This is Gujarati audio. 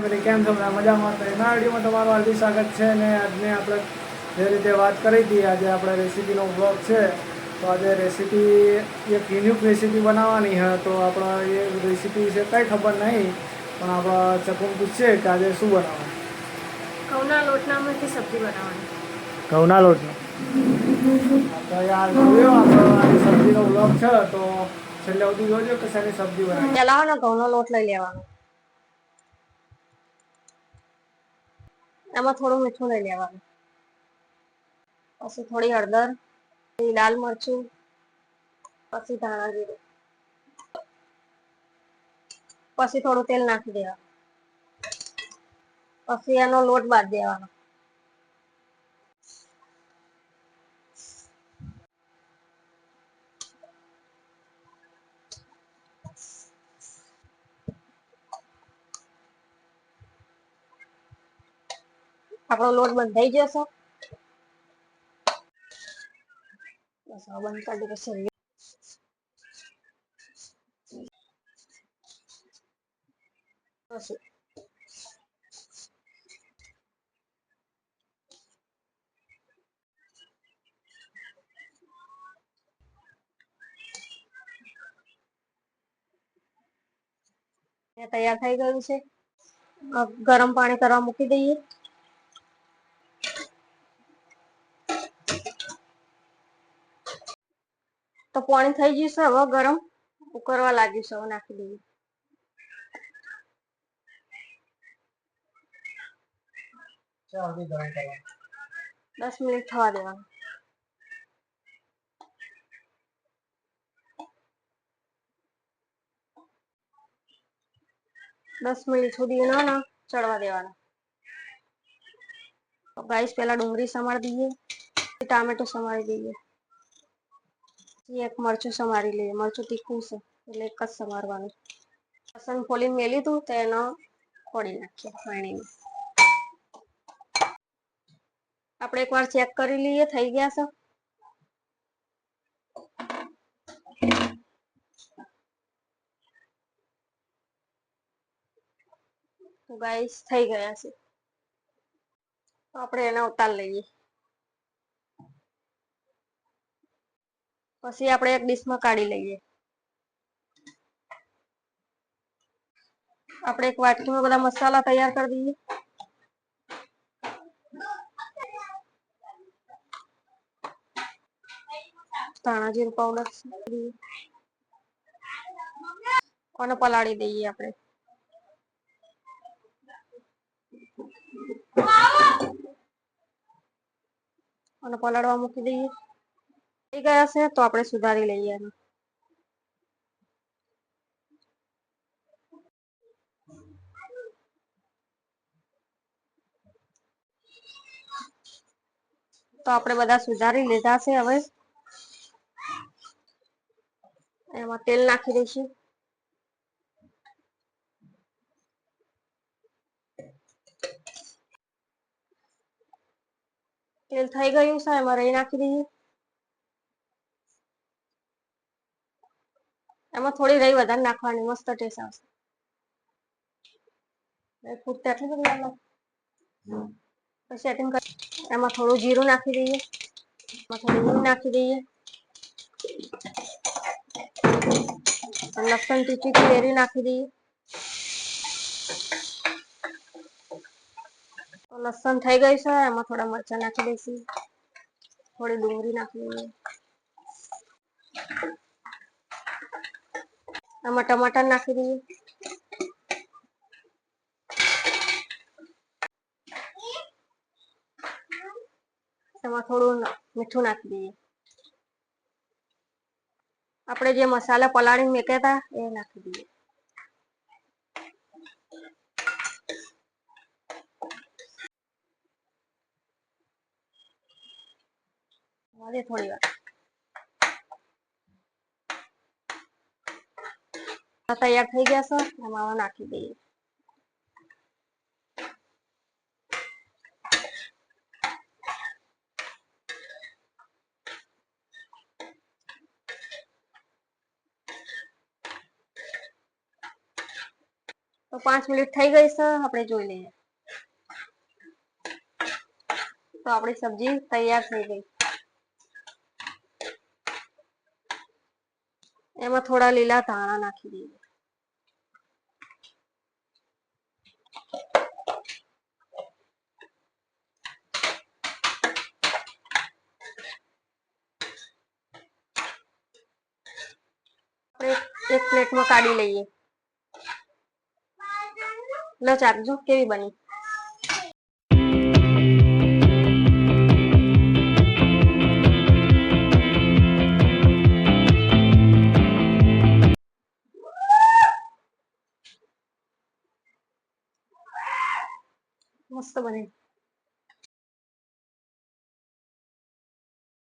ફેમિલી કેમ છો? મજામાં? તો એના વિડીયોમાં તમારું હાર્દિક સ્વાગત છે. ને આજને આપણે જે રીતે વાત કરી હતી, આજે આપણે રેસીપીનો બ્લોગ છે. તો આજે રેસીપી એક યુનિક રેસીપી બનાવવાની છે. તો આપણે એ રેસીપી વિશે કંઈ ખબર નહીં, પણ આપણે ચકુન પૂછશે કે આજે શું બનાવવાનું. ઘઉંના લોટનામાંથી સબ્જી બનાવવાની. ઘઉંના લોટનો તો યાર જોયો આપણો સબ્જીનો બ્લોગ છે. તો છેલ્લે સુધી જોજો કે શાની સબ્જી બનાવી. પેલા ને ઘઉંનો લોટ લઈ લેવાનો, એમાં થોડું મીઠું લઈ લેવાનું, પછી થોડી હળદર, લાલ મરચું, પછી ધાણા જીરું, પછી થોડું તેલ નાખી દેવાનું, પછી એનો લોટ બાંધી દેવાનો. આપણો લોટ બંધાઈ જશે. બસ હવે બંધ કરી દે પછી તૈયાર થઈ ગયું છે. ગરમ પાણી કરવા મૂકી દઈએ. તો પાણી થઈ ગયું છે, હવે ગરમ ઉકળવા લાગ્યું છે. હવે નાખી દઈએ. 10 મિનિટ થવા દેવાનું. 10 મિનિટ સુધી ચડવા દેવાના. ગાઈસ પેલા ડુંગળી સમારી દઈએ, ટામેટો સમારી દઈએ, એક મરચું સમારી લઈએ. મરચું તીખું છે એટલે એક જ સમારવાનું. લસણ ફોલીને મેલી તું તો એનો ફોડી નાખીએ પાણીમાં. આપણે એકવાર ચેક કરી લઈએ થઈ ગયા છે. તો ગાઈસ થઈ ગયા છે. તો આપણે એને ઉતાર લઈએ. પછી આપણે એક ડીશમાં કાઢી લઈએ. આપણે એક વાટકીમાં બધા મસાલા તૈયાર કરી દઈએ. ધાણા જીરું પાવડર અને પલાળી દઈએ આપણે. અને પલાળવા મૂકી દઈએ. થઈ ગયા છે તો આપણે સુધારી લઈએ. તો આપણે બધા સુધારી લીધા છે. હવે એમાં તેલ નાખી દઈશું. તેલ થઈ ગયું છે, એમાં રાઈ નાખી દઈએ. એમાં થોડી રાઈ વધારે નાખવાની, મસ્ત ટેસ્ટ આવશે. સેટિંગ એમાં થોડું જીરું નાખી દઈએ, એમાં થોડું હિંગ નાખી દઈએ, લસણ ટીચી કેરી નાખી દઈએ. તો લસણ થઈ ગઈ છે. એમાં થોડા મરચાં નાખી દઈશું, થોડી ડુંગળી નાખી દઈએ, આમાં ટમાટર નાખી દઈએ. એમાં થોડું મીઠું નાખી દઈએ. આપણે જે મસાલા પલાળીને મેક્યા હતા એ નાખી દઈએ. થોડી વાર તૈયાર થઈ ગયા છે. એમાં નાખી દઈએ. તો 5 મિનિટ થઈ ગઈ છે, આપણે જોઈ લઈએ. તો આપણી સબ્જી તૈયાર થઈ ગઈ. એમાં થોડા લીલા ધાણા નાખી દઈએ. આપણે એક પ્લેટમાં કાઢી લઈએ. લો ચાખજો કેવી બની. મસ્ત બની.